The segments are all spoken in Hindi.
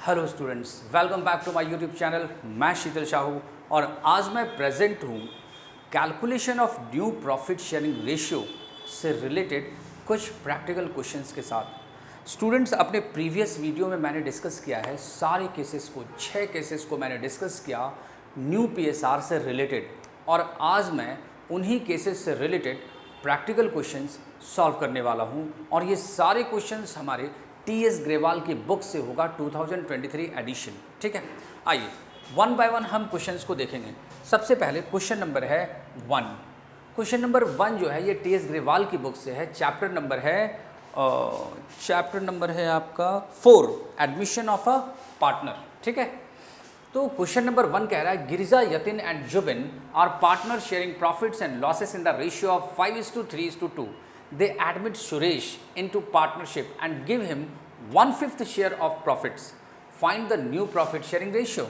Hello students, welcome back to my YouTube channel. मैं शीतल साहू और आज मैं प्रेजेंट हूँ calculation of new profit sharing ratio से रिलेटेड कुछ प्रैक्टिकल क्वेश्चंस के साथ। स्टूडेंट्स, अपने प्रीवियस वीडियो में मैंने डिस्कस किया है सारे केसेस को, 6 केसेस को मैंने डिस्कस किया न्यू पीएसआर से रिलेटेड, और आज मैं उन्हीं केसेस से रिलेटेड प्रैक्टिकल क्वेश्चंस सॉल्व करने वाला हूं। और ये सारे क्वेश्चंस हमारे टीएस ग्रेवाल की बुक से होगा 2023 एडिशन। ठीक है, आइए वन बाय वन हम क्वेश्चंस को देखेंगे। सबसे पहले क्वेश्चन नंबर है 1। क्वेश्चन नंबर 1 जो है ये टीएस ग्रेवाल की बुक से है। चैप्टर नंबर है आपका 4, एडमिशन ऑफ अ पार्टनर। ठीक है, तो क्वेश्चन नंबर 1 कह रहा है Girija, Yatin and Jubin are partner sharing profits and losses in the ratio of 5:3:2। They admit Suresh into partnership and give him 1/5 share of profits. Find the new profit sharing ratio.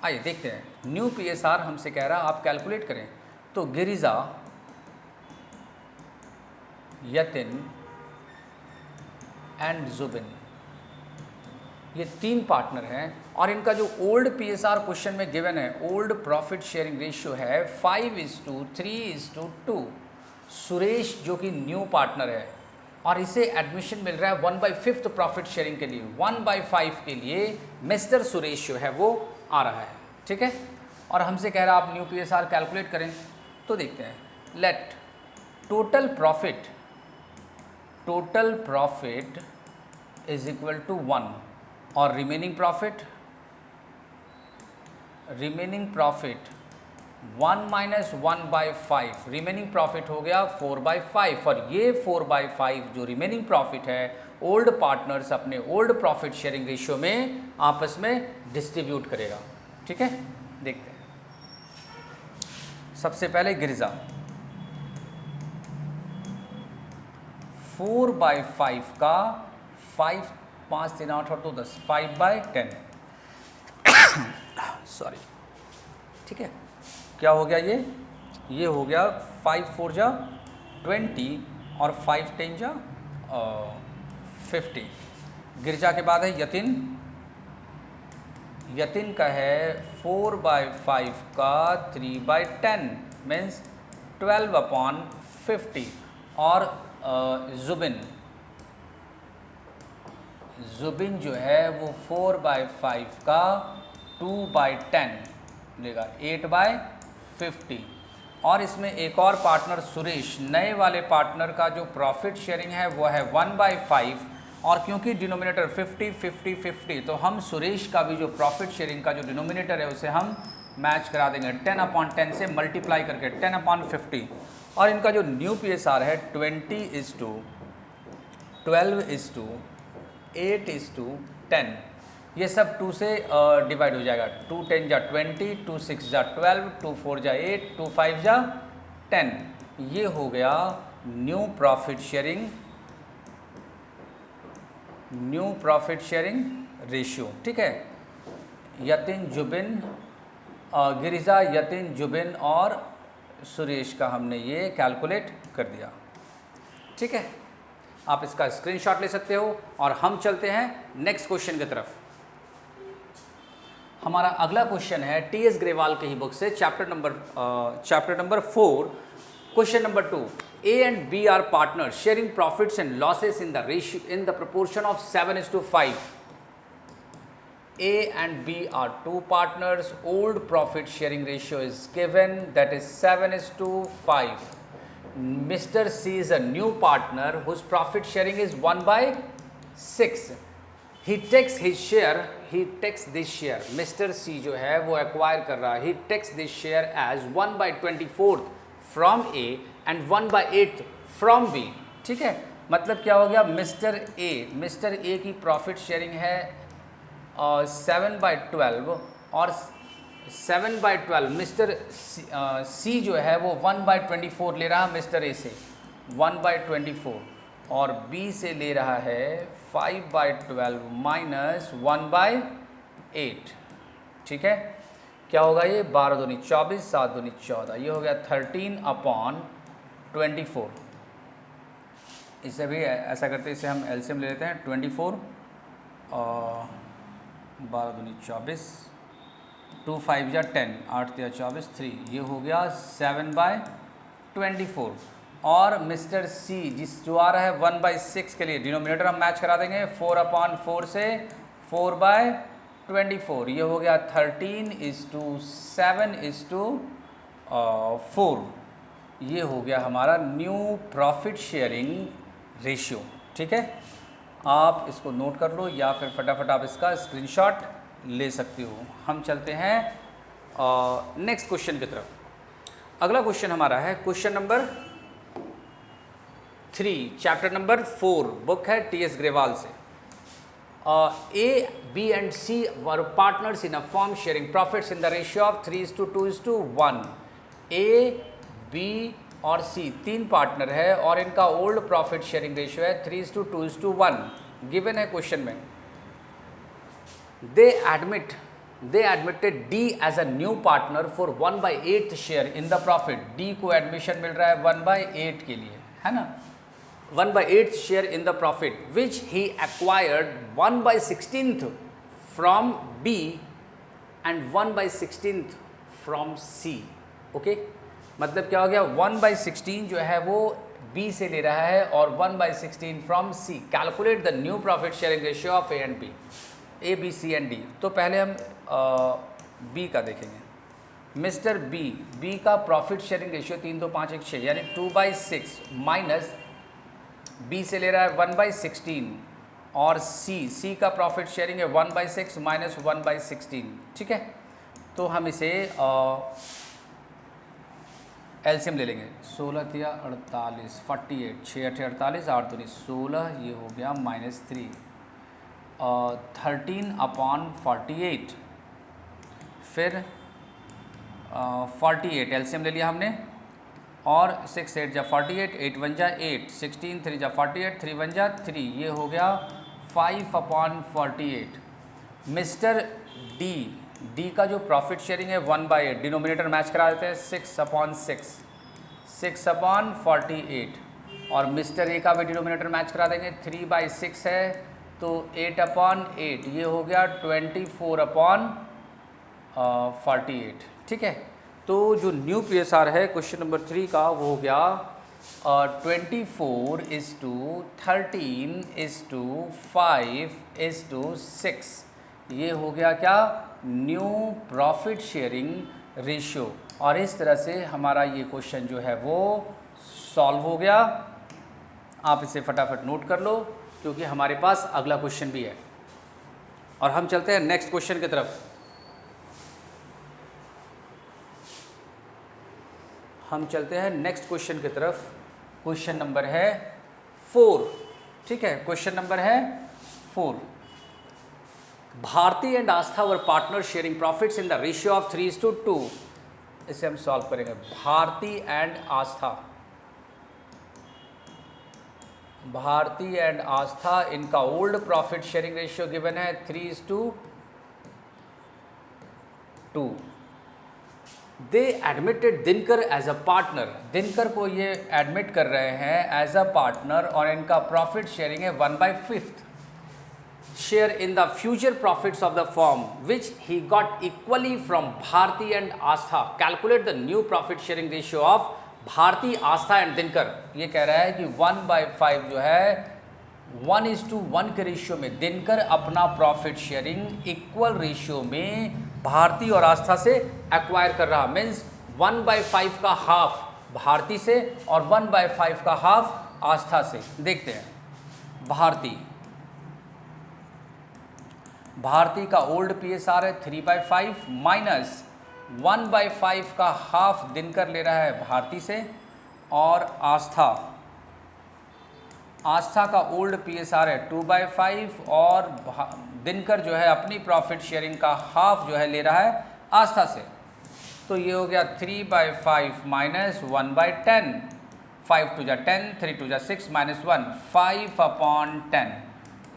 आइए देखते हैं, न्यू पीएसआर हमसे कह रहा है आप कैलकुलेट करें। तो गिरिजा, यतिन एंड जुबिन ये 3 पार्टनर हैं और इनका जो ओल्ड पीएसआर क्वेश्चन में गिवन है, ओल्ड प्रॉफिट शेयरिंग रेशियो है 5:3:2। सुरेश जो कि न्यू पार्टनर है और इसे एडमिशन मिल रहा है 1/5 प्रॉफिट शेयरिंग के लिए। 1/5 के लिए मिस्टर सुरेश जो है वो आ रहा है। ठीक है, और हमसे कह रहा है आप न्यू पीएसआर कैलकुलेट करें। तो देखते हैं, let total profit is equal to 1 और remaining profit 1 minus 1/5, remaining profit हो गया 4/5। और ये 4/5 जो रिमेनिंग प्रॉफिट है ओल्ड पार्टनर्स अपने ओल्ड प्रॉफिट शेयरिंग रेशियो में आपस में डिस्ट्रीब्यूट करेगा। ठीक है, देखते हैं। सबसे पहले गिरिजा 4/5 का 5, 5 3 8 और 2 10, 5/10 सॉरी। ठीक है, क्या हो गया ये हो गया 5 4 जा 20 और 5 10 जा 50। गिरजा के बाद है यतिन का है 4/5 का 3/10 मीन्स 12/50। और जुबिन जो है वो 4/5 का 2/10 लेगा 8/50। और इसमें एक और पार्टनर सुरेश, नए वाले पार्टनर का जो प्रॉफिट शेयरिंग है वो है 1/5। और क्योंकि डिनोमिनेटर 50 50 50 तो हम सुरेश का भी जो प्रॉफिट शेयरिंग का जो डिनोमिनेटर है उसे हम मैच करा देंगे 10/10 से मल्टीप्लाई करके 10/50। और इनका जो न्यू पीएसआर है 20:12:8:10। ये सब 2 से डिवाइड हो जाएगा। 2 10 जा 20, 2 6 जा 12, 2 4 जा 8, 2 5 जा 10। ये हो गया न्यू प्रॉफिट शेयरिंग रेशियो। ठीक है, गिरिजा, यतिन, जुबिन और सुरेश का हमने ये कैलकुलेट कर दिया। ठीक है, आप इसका स्क्रीनशॉट ले सकते हो और हम चलते हैं नेक्स्ट क्वेश्चन की तरफ। हमारा अगला क्वेश्चन है टीएस ग्रेवाल के ही बुक से, chapter number 4, question number 2। A and B are partners sharing profits and losses in the proportion of 7:5। A and B are 2 partners. Old profit sharing ratio is given, that is 7:5. Mr. C is a new partner whose profit sharing is 1/6. He takes this share. Mr. C जो है वो acquire कर रहा है, he takes this share as 1/24 from A and 1/8 from B। ठीक है, मतलब क्या हो गया, मिस्टर ए की प्रॉफिट शेयरिंग है 7/12 और 7/12 मिस्टर सी जो है वो 1/24 ले रहा है मिस्टर ए से 1/24 और बी से ले रहा है 5/12 माइनस 1/8। ठीक है, क्या होगा ये 12 दूनी 24, 7 दूनी 14, ये हो गया 13/24। इसे भी ऐसा करते, इसे हम एलसीएम ले लेते हैं 24 12 दूनी 24, 2 5 या 10, 8 या 24, 3, ये हो गया 7/24। और मिस्टर सी जो आ रहा है 1/6 के लिए डिनोमिनेटर हम मैच करा देंगे, 4/4 से 4/24, ये हो गया 13:7:4, ये हो गया हमारा न्यू प्रॉफिट शेयरिंग रेशियो। ठीक है, आप इसको नोट कर लो या फिर फटाफट आप इसका स्क्रीनशॉट ले सकते हो। हम चलते हैं नेक्स्ट क्वेश्चन की तरफ। अगला क्वेश्चन हमारा है question number 3, chapter number 4, book है टी.एस. ग्रेवाल से। A, B and C were partners in a firm sharing profits in the ratio of 3:2:1। A, B और C तीन पार्टनर है और इनका ओल्ड प्रॉफिट शेयरिंग रेशियो है 3:2:1। गिवन है क्वेश्चन में। They admitted D as a new partner for 1/8 share in the profit। D को एडमिशन मिल रहा है 1/8 के लिए, है ना, 1/8 share in the profit which he acquired 1/16 from B and 1/16 from C। Okay, मतलब क्या हो गया, 1/16 जो है वो B से ले रहा है और 1/16 from C। Calculate the new profit sharing ratio of A and B, A, B, C and D। तो पहले हम B का देखेंगे। मिस्टर B का प्रॉफिट शेयरिंग रेशियो 3, 2, 5, 1, 6 यानी 2/6 माइनस B से ले रहा है 1/16 और C का प्रॉफिट शेयरिंग है 1/6 माइनस 1/16। ठीक है, तो हम इसे एलसीएम ले लेंगे। 16 × 48 48, 6 × 48, 8 दूनी 16, ये हो गया -3, 13/48, फिर 48 एलसीएम ले लिया हमने और 6 8 जा 48, 8 1 जा 8, 16 3 जा 48, 3 1 जा 3, ये हो गया 5/48। मिस्टर डी का जो प्रॉफिट शेयरिंग है 1/8, डिनोमिनेटर मैच करा देते हैं 6/48 और मिस्टर ए का भी डिनोमिनेटर मैच करा देंगे 3/6 है तो 8/8, ये हो गया 24/48। ठीक है, तो जो न्यू PSR है क्वेश्चन नंबर 3 का वो हो गया 24:13:5:6, ये हो गया क्या, न्यू प्रॉफिट शेयरिंग रेशियो। और इस तरह से हमारा ये क्वेश्चन जो है वो सॉल्व हो गया। आप इसे फटाफट नोट कर लो क्योंकि हमारे पास अगला क्वेश्चन भी है। और हम चलते हैं नेक्स्ट क्वेश्चन की तरफ। हम चलते हैं नेक्स्ट क्वेश्चन की तरफ। क्वेश्चन नंबर है 4। ठीक है, क्वेश्चन नंबर है 4। Bharti and Aastha were partner sharing profits in the ratio of 3:2। इसे हम सॉल्व करेंगे। भारती एंड आस्था इनका old profit sharing ratio given है 3:2। They admitted Dinkar as a partner. Dinkar को ये एडमिट कर रहे हैं एज अ पार्टनर और इनका प्रॉफिट शेयरिंग है 1/5 share in the future profits of the firm which he got equally from Bharti and Aastha. Calculate the new profit sharing ratio of Bharti, Aastha and Dinkar. ये कह रहा है कि 1/5 जो है 1:1 के रेशियो में दिनकर अपना प्रॉफिट शेयरिंग इक्वल रेशियो में भारती और आस्था से एक्वायर कर रहा। मीन्स 1/5 का हाफ भारती से और 1/5 का हाफ आस्था से। देखते हैं, भारती का ओल्ड PSR है 3/5 माइनस 1/5 का हाफ दिनकर ले रहा है भारती से और आस्था का ओल्ड PSR है 2/5 और दिनकर जो है अपनी प्रॉफिट शेयरिंग का हाफ जो है ले रहा है आस्था से। तो ये हो गया 3/5 माइनस 1/10, 5 2 जा 10, 3 2 जा 6 माइनस 1, 5/10।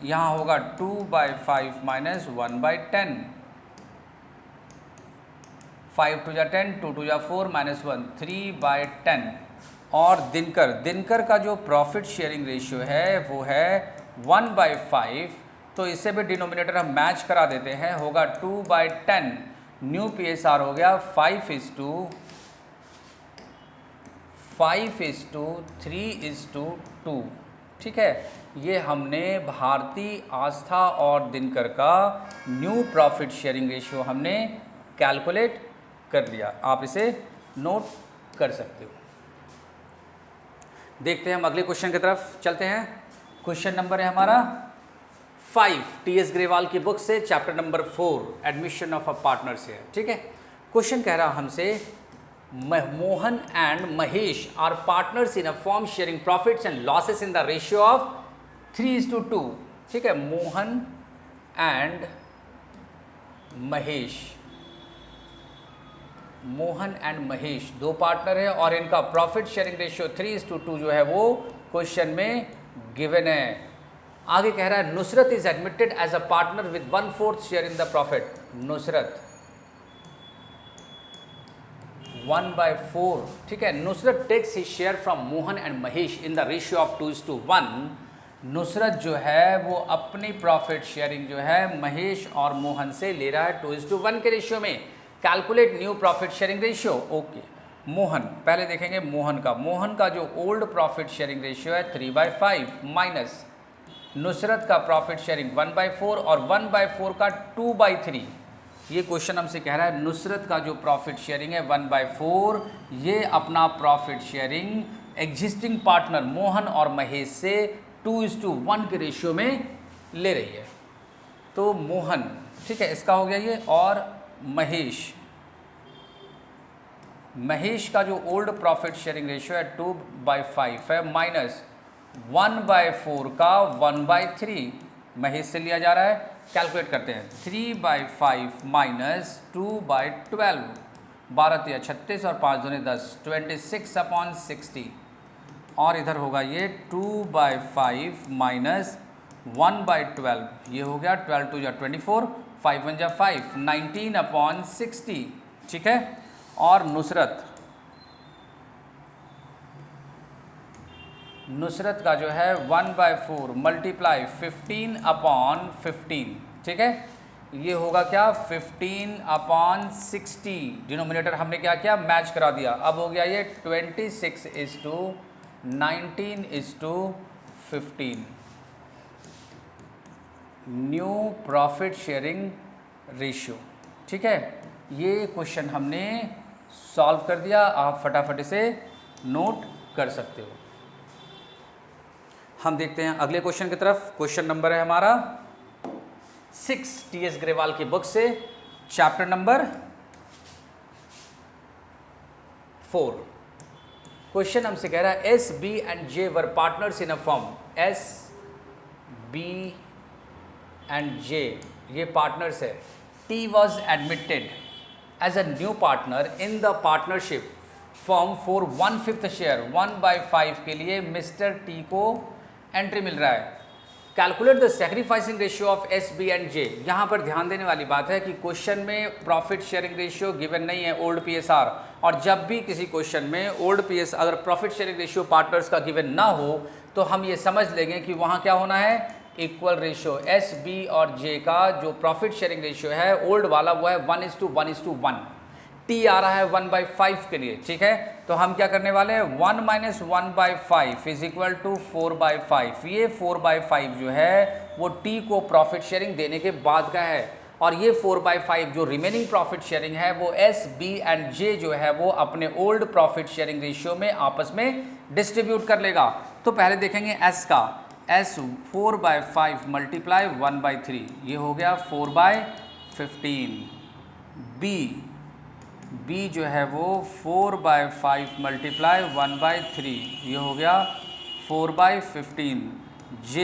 यहाँ होगा 2/5 माइनस 1/10, 5 2 जा 10, 2 2 जा 4 माइनस 1, 3/10। और दिनकर का जो प्रॉफिट शेयरिंग रेशियो है वो है 1/5 तो इससे भी डिनोमिनेटर हम मैच करा देते हैं, होगा 2/10। न्यू PSR हो गया 5:3:2। ठीक है, ये हमने भारती, आस्था और दिनकर का न्यू प्रॉफिट शेयरिंग रेशियो हमने कैलकुलेट कर लिया। आप इसे नोट कर सकते हो। देखते हैं हम अगले क्वेश्चन की तरफ चलते हैं। क्वेश्चन नंबर है हमारा 5, TS ग्रेवाल की बुक से, chapter number 4, admission of a partner से। ठीक है, क्वेश्चन कह रहा हमसे Mohan and Mahesh are partners in a form sharing profits and losses in the ratio of 3:2। ठीक है, मोहन एंड महेश दो पार्टनर है और इनका प्रॉफिट शेयरिंग रेशियो 3:2 जो है वो क्वेश्चन में गिवन है। आगे कह रहा है Nusrat is admitted as a partner with 1/4 share in the profit. Nusrat 1/4। ठीक है, Nusrat takes his share from Mohan and Mahesh in the ratio of 2:1। Nusrat जो है वो अपनी प्रॉफिट शेयरिंग जो है महेश और मोहन से ले रहा है 2:1 के रेशियो में। Calculate new profit sharing ratio. Okay, Mohan पहले देखेंगे। मोहन का जो ओल्ड प्रॉफिट शेयरिंग रेशियो है 3/5 माइनस नुसरत का प्रॉफिट शेयरिंग 1/4 और 1/4 का 2/3। ये क्वेश्चन हमसे कह रहा है नुसरत का जो प्रॉफिट शेयरिंग है 1/4, ये अपना profit sharing existing partner Mohan और महेश से 2:1 के रेशियो में ले रही है। तो मोहन, ठीक है, इसका हो गया ये, और महेश का जो ओल्ड प्रॉफिट शेयरिंग रेशियो है 2/5 है माइनस 1/4 का 1/3 महेश से लिया जा रहा है। कैलकुलेट करते हैं। 3/5 माइनस 2/12, 12 × 36 और 5 दूनी 10, 26/60। और इधर होगा ये 2/5 माइनस 1/12, ये हो गया 12 × 2 = 24, 5 × 1 = 5, 19/60। ठीक है, और नुसरत का जो है 1/4 मल्टीप्लाई 15/15। ठीक है, ये होगा क्या 15/60। डिनोमिनेटर हमने क्या किया, मैच करा दिया। अब हो गया ये 26:19:15 न्यू प्रॉफिट शेयरिंग रेशियो। ठीक है, ये क्वेश्चन हमने सॉल्व कर दिया। आप फटाफट इसे नोट कर सकते हो। हम देखते हैं अगले क्वेश्चन की तरफ। क्वेश्चन नंबर है हमारा 6, TS ग्रेवाल की बुक से, चैप्टर नंबर 4। क्वेश्चन हमसे कह रहा है S, B and J were partners in a form. S, B and J ये पार्टनर्स है। T was admitted as a new partner in the partnership firm for 1/5 share. 1/5 के लिए मिस्टर T को एंट्री मिल रहा है। Calculate the sacrificing ratio of S, B and J। यहाँ पर ध्यान देने वाली बात है कि क्वेश्चन में प्रॉफिट शेयरिंग रेशियो गिवन नहीं है, ओल्ड PSR। और जब भी किसी क्वेश्चन में ओल्ड PS अगर प्रॉफिट शेयरिंग रेशियो पार्टनर्स का गिवन ना हो तो हम ये समझ लेंगे कि वहाँ क्या होना है, इक्वल रेशियो। S, B और J का जो प्रॉफिट शेयरिंग रेशियो है ओल्ड वाला वो है 1:1:1। T आ रहा है 1/5 के लिए। ठीक है, तो हम क्या करने वाले हैं, 1 - 1/5 इज इक्वल टू 4/5। ये 4/5 जो है वो T को प्रॉफिट शेयरिंग देने के बाद का है, और ये 4/5 जो रिमेनिंग प्रॉफिट शेयरिंग है वो S, B एंड J जो है वो अपने ओल्ड प्रॉफिट शेयरिंग रेशियो में आपस में डिस्ट्रीब्यूट कर लेगा। तो पहले देखेंगे S का। S 4/5 मल्टीप्लाई 1/3, ये हो गया 4/15। B जो है वो 4/5 मल्टीप्लाई 1/3, ये हो गया 4/15। J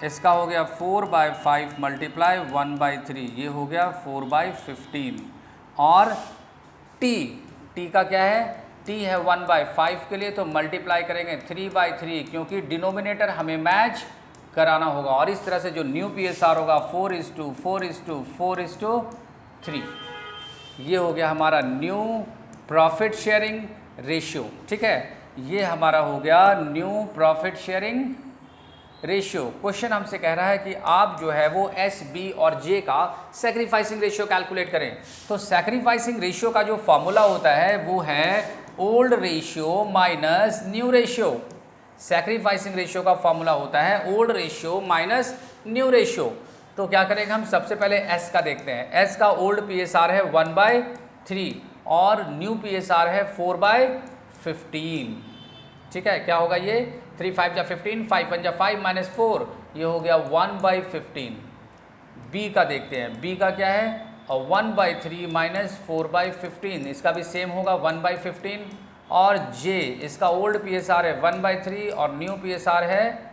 इसका हो गया 4/5 मल्टीप्लाई 1/3, ये हो गया 4/15। और T का क्या है, T है 1/5 के लिए, तो मल्टीप्लाई करेंगे 3/3 क्योंकि डिनोमिनेटर हमें मैच कराना होगा। और इस तरह से जो न्यू PSR होगा 4:4:4:3, ये हो गया हमारा न्यू प्रॉफिट शेयरिंग रेशियो। ठीक है, ये हमारा हो गया new profit sharing ratio, question हमसे कह रहा है कि आप जो है वो एस, बी और जे का सैक्रिफाइसिंग रेशियो कैलकुलेट करें। तो सैक्रिफाइसिंग रेशियो का जो फॉर्मूला होता है वो है old ratio minus new ratio. Sacrificing ratio का फॉर्मूला होता है old ratio minus new ratio. तो क्या करेंगे हम, सबसे पहले एस का देखते हैं। एस का ओल्ड पीएसआर है 1/3 और न्यू पीएसआर है 4/15। ठीक है, क्या होगा ये, 3 5 जा 15, 5 1 जा 5 माइनस 4, ये हो गया 1/15। बी का देखते हैं, बी का क्या है, 1/3 माइनस 4/15, इसका भी सेम होगा 1/15। और जे, इसका ओल्ड पीएसआर है 1/3 और न्यू पीएसआर है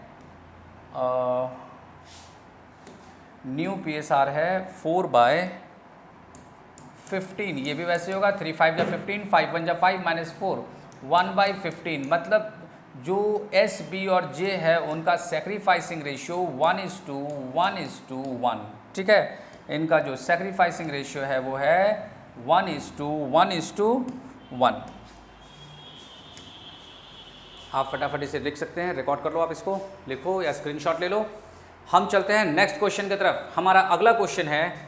न्यू पीएसआर है 4/15। ये भी वैसे होगा 3 5 जा 15, 5 1 जा 5 माइनस 4, 1/15। मतलब जो एस, बी और जे है उनका सैक्रिफाइसिंग रेशियो 1:1:1। ठीक है, इनका जो सैक्रिफाइसिंग रेशियो है वो है 1:1:1। आप फटाफट इसे लिख सकते हैं, रिकॉर्ड कर लो, आप इसको लिखो या स्क्रीनशॉट ले लो। हम चलते हैं नेक्स्ट क्वेश्चन की तरफ। हमारा अगला क्वेश्चन है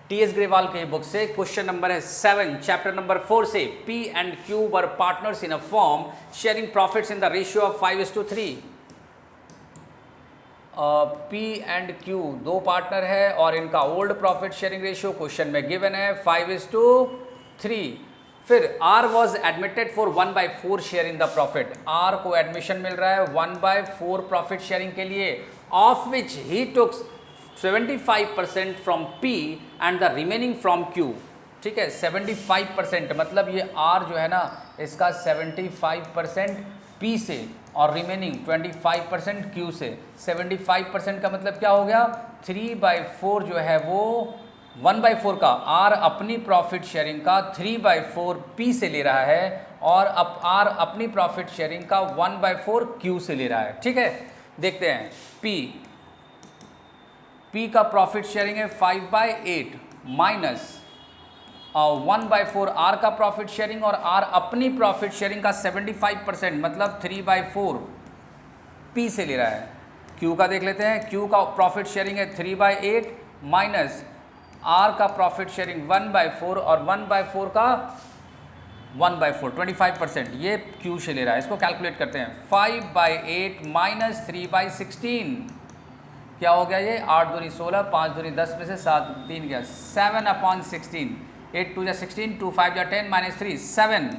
टीएस ग्रेवाल के बुक से, क्वेश्चन नंबर है 7 चैप्टर नंबर 4 से। P and Q were partners in a form sharing profits in the ratio of 5:3। P and Q दो पार्टनर है और इनका old profit sharing ratio question में गिवन है 5:3। फिर R was admitted for 1/4 share in the profit. R को एडमिशन मिल रहा है 1/4 प्रॉफिट शेयरिंग के लिए, of which he took 75% from P and the remaining from Q। ठीक है, 75% मतलब ये R जो है ना इसका 75% P से और रिमेनिंग 25% Q से। 75% का मतलब क्या हो गया, 3/4 जो है वो 1/4 का R अपनी प्रॉफिट शेयरिंग का 3/4 P से ले रहा है और अब R अपनी प्रॉफिट शेयरिंग का 1/4 Q से ले रहा है। ठीक है, देखते हैं P का प्रॉफिट शेयरिंग है 5/8 माइनस 1/4 R का प्रॉफिट शेयरिंग और R अपनी प्रॉफिट शेयरिंग का 75% मतलब 3/4 P से ले रहा है। Q का देख लेते हैं, Q का प्रॉफिट शेयरिंग है 3/8 माइनस R का प्रॉफिट शेयरिंग 1/4 और 1/4 का 1/4 25%, ये Q से ले रहा है। इसको कैलकुलेट करते हैं, 5/8 माइनस 3/16 क्या हो गया ये, 8 दूनी 16, 5 दूनी 10 में से 7 3 गया 7/16, 8 2 जा 16, 2 5 जा 10 माइनस 3 7,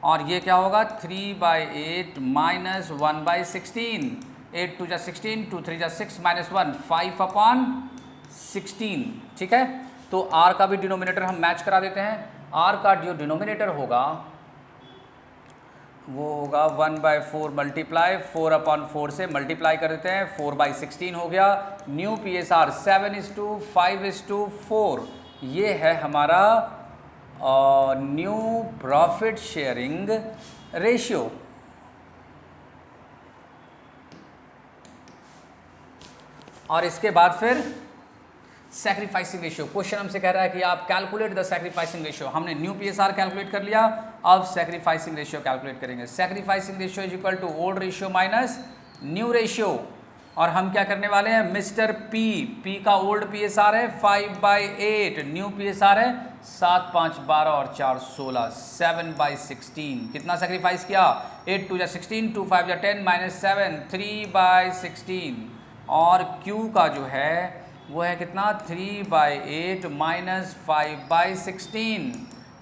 और ये क्या होगा 3/8 माइनस 1/16, 8 2 जा 16, 2 3 जा 6 माइनस 1 5/16। ठीक है, तो R का भी डिनोमिनेटर हम मैच करा देते हैं। R का जो डिनोमिनेटर होगा वो होगा 1/4 मल्टीप्लाई 4/4 से मल्टीप्लाई कर देते हैं, 4/16 हो गया। न्यू PSR 7:5:4, ये है हमारा न्यू प्रॉफिट शेयरिंग रेशियो। और इसके बाद फिर सैक्रिफाइसिंग रेशियो। क्वेश्चन हमसे कह रहा है कि आप कैलकुलेट द सैक्रिफाइसिंग रेशियो। हमने न्यू PSR कैलकुलेट कर लिया, अब सैक्रिफाइसिंग रेशियो कैलकुलेट करेंगे। Sacrificing ratio is equal to old ratio minus new ratio. और हम क्या करने वाले हैं, मिस्टर P का ओल्ड PSR है 5/8, न्यू PSR है 7 5 12 और 4 16, 7/16। कितना सैक्रिफाइस किया, 8 2 जा 16, 2 5 जा 10 माइनस 7, 3/16। और Q का जो है वो है कितना, 3/8 माइनस 5/16,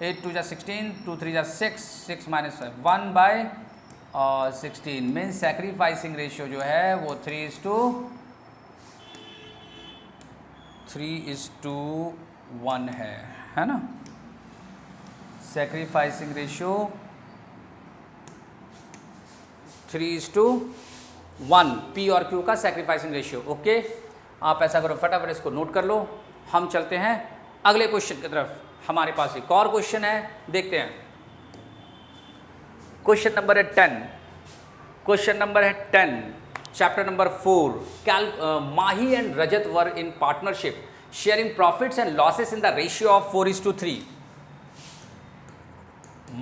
8 2 जा 16, 2 3 जा 6, 6 माइनस 5, 1/16। मीन्स सैक्रिफाइसिंग रेशियो जो है वो 3:1 है ना। सैक्रिफाइसिंग रेशियो 3:1, P और Q का सैक्रिफाइसिंग रेशियो। ओके, आप ऐसा करो, फटाफट इसको नोट कर लो। हम चलते हैं अगले क्वेश्चन की तरफ। हमारे पास एक और क्वेश्चन है, देखते हैं। क्वेश्चन नंबर है 10। क्वेश्चन नंबर है 10 chapter number 4। Mahi and Rajat were in partnership sharing profits and losses in the ratio of 4:3।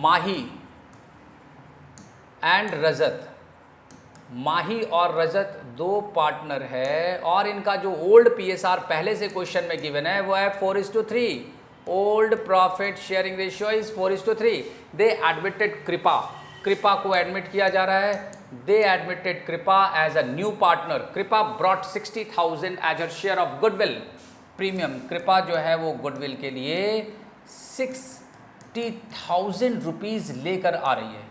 Mahi and Rajat Mahi और रजत दो पार्टनर है और इनका जो ओल्ड पीएसआर पहले से क्वेश्चन में गिवन है वो है 4:3। Old profit sharing ratio is 4:3। They admitted Kripa, Kripa को एडमिट किया जा रहा है। They admitted Kripa as a new partner. Kripa brought 60,000 as her share of goodwill premium. Kripa जो है वो गुडविल के लिए 60,000 रुपीज लेकर आ रही है,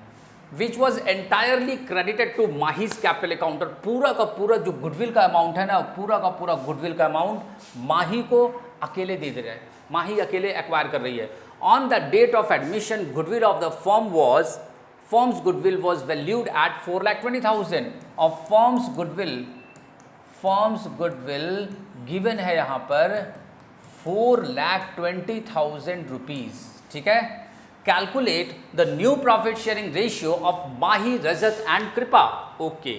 which was entirely credited to Mahi's capital account. और पूरा का पूरा जो गुडविल का अमाउंट है ना, पूरा का पूरा गुडविल का अमाउंट माही को अकेले दे रहे हैं, माही अकेले एक्वायर कर रही है। On the date of admission goodwill of the firm was, firm's goodwill was valued at 4,20,000 और फर्म्स गुडविल गिवन है यहाँ पर 4,20,000 रुपीज। ठीक है। Calculate the new profit sharing ratio of Mahi, Rajat and कृपा। ओके,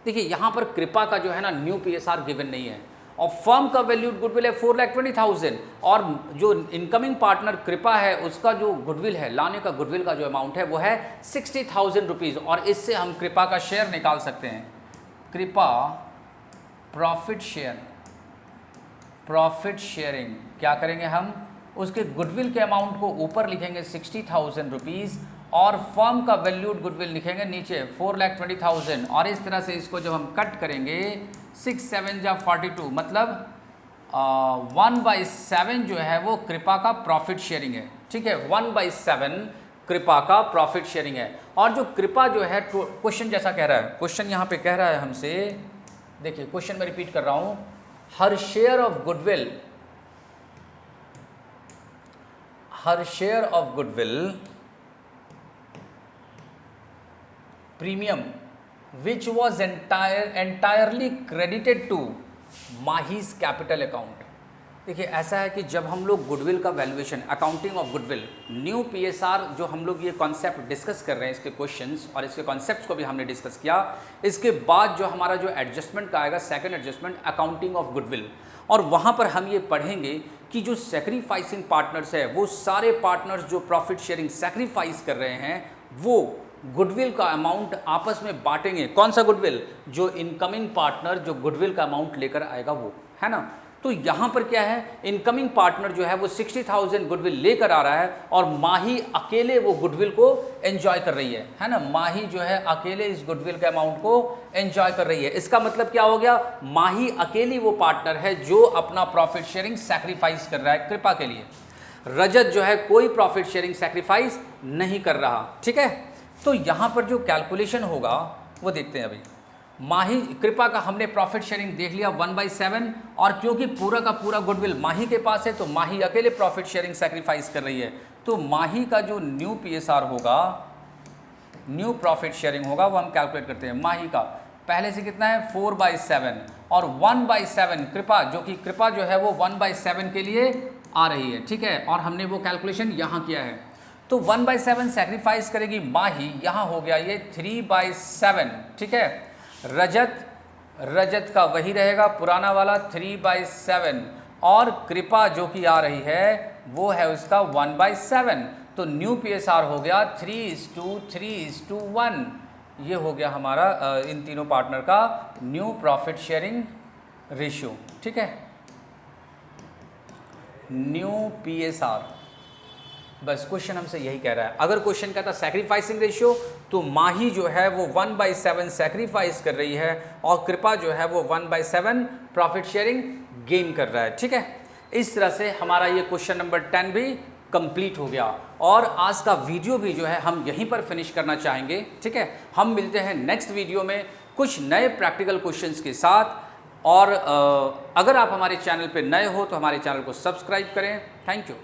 देखिए यहाँ पर कृपा का जो है ना न्यू पीएसआर गिवन नहीं है और फर्म का वैल्यूड गुडविल है 4,20,000 और जो इनकमिंग पार्टनर कृपा है उसका जो गुडविल है, लाने का गुडविल का जो अमाउंट है वो है 60,000 रुपीज़। और इससे हम कृपा का शेयर निकाल सकते हैं। कृपा प्रॉफिट शेयरिंग क्या करेंगे हम, उसके गुडविल के अमाउंट को ऊपर लिखेंगे 60,000 रुपीज़ और फर्म का वैल्यूड गुडविल लिखेंगे नीचे 4,20,000 और इस तरह से इसको जब हम कट करेंगे 6 7 जा 42 मतलब 1/7 जो है वो कृपा का प्रॉफिट शेयरिंग है। ठीक है, 1/7 कृपा का प्रॉफिट शेयरिंग है। और जो कृपा जो है क्वेश्चन जैसा कह रहा है, क्वेश्चन यहाँ पे कह रहा है हमसे, देखिए क्वेश्चन में रिपीट कर रहा हूँ, her share of goodwill premium which was entirely credited to Mahi's capital account. देखिए ऐसा है कि जब हम लोग गुडविल का valuation, accounting of goodwill, new PSR जो हम लोग ये कॉन्सेप्ट डिस्कस कर रहे हैं, इसके क्वेश्चंस और इसके कॉन्सेप्ट्स को भी हमने डिस्कस किया। इसके बाद जो हमारा जो एडजस्टमेंट का आएगा, second adjustment accounting of goodwill, और वहाँ पर हम ये पढ़ेंगे कि जो सेक्रीफाइसिंग पार्टनर्स है वो सारे पार्टनर्स जो प्रॉफिट शेयरिंग सेक्रीफाइस कर रहे हैं वो गुडविल का अमाउंट आपस में बांटेंगे। कौन सा गुडविल, जो इनकमिंग पार्टनर जो गुडविल का अमाउंट लेकर आएगा वो, है ना। तो यहाँ पर क्या है, इनकमिंग पार्टनर जो है वो 60,000 गुडविल लेकर आ रहा है और माही अकेले वो गुडविल को एंजॉय कर रही है ना। माही जो है अकेले इस गुडविल के अमाउंट को एंजॉय कर रही है। इसका मतलब क्या हो गया, माही अकेली वो पार्टनर है जो अपना प्रॉफिट शेयरिंग सैक्रिफाइस कर रहा है कृपा के लिए। रजत जो है कोई प्रॉफिट शेयरिंग सैक्रिफाइस नहीं कर रहा। ठीक है, तो यहाँ पर जो कैलकुलेशन होगा वो देखते हैं। अभी माही कृपा का हमने प्रॉफिट शेयरिंग देख लिया 1/7 और क्योंकि पूरा का पूरा गुडविल माही के पास है तो माही अकेले प्रॉफिट शेयरिंग सैक्रिफाइस कर रही है। तो माही का जो न्यू पीएसआर होगा, न्यू प्रॉफिट शेयरिंग होगा, वो हम कैलकुलेट करते हैं। माही का पहले से कितना है 4/7 और 1/7 कृपा, जो कि कृपा जो है वो 1/7 के लिए आ रही है। ठीक है, और हमने वो कैलकुलेशन यहाँ किया है। तो 1/7 सैक्रिफाइस करेगी माही, यहाँ हो गया ये 3/7। ठीक है, रजत का वही रहेगा पुराना वाला 3/7 और कृपा जो कि आ रही है वो है उसका 1/7। तो न्यू पीएसआर हो गया 3:1। ये हो गया हमारा इन तीनों पार्टनर का न्यू प्रॉफिट शेयरिंग रेशियो। ठीक है, न्यू पीएसआर, बस क्वेश्चन हमसे यही कह रहा है। अगर क्वेश्चन कहता सैक्रिफाइसिंग रेशियो तो माही जो है वो 1/7 सैक्रिफाइस कर रही है और कृपा जो है वो 1/7 प्रॉफिट शेयरिंग गेन कर रहा है। ठीक है, इस तरह से हमारा ये क्वेश्चन नंबर 10 भी कंप्लीट हो गया और आज का वीडियो भी जो है हम यहीं पर फिनिश करना चाहेंगे। ठीक है, हम मिलते हैं नेक्स्ट वीडियो में कुछ नए प्रैक्टिकल क्वेश्चंस के साथ। और अगर आप हमारे चैनल पर नए हो तो हमारे चैनल को सब्सक्राइब करें। Thank you.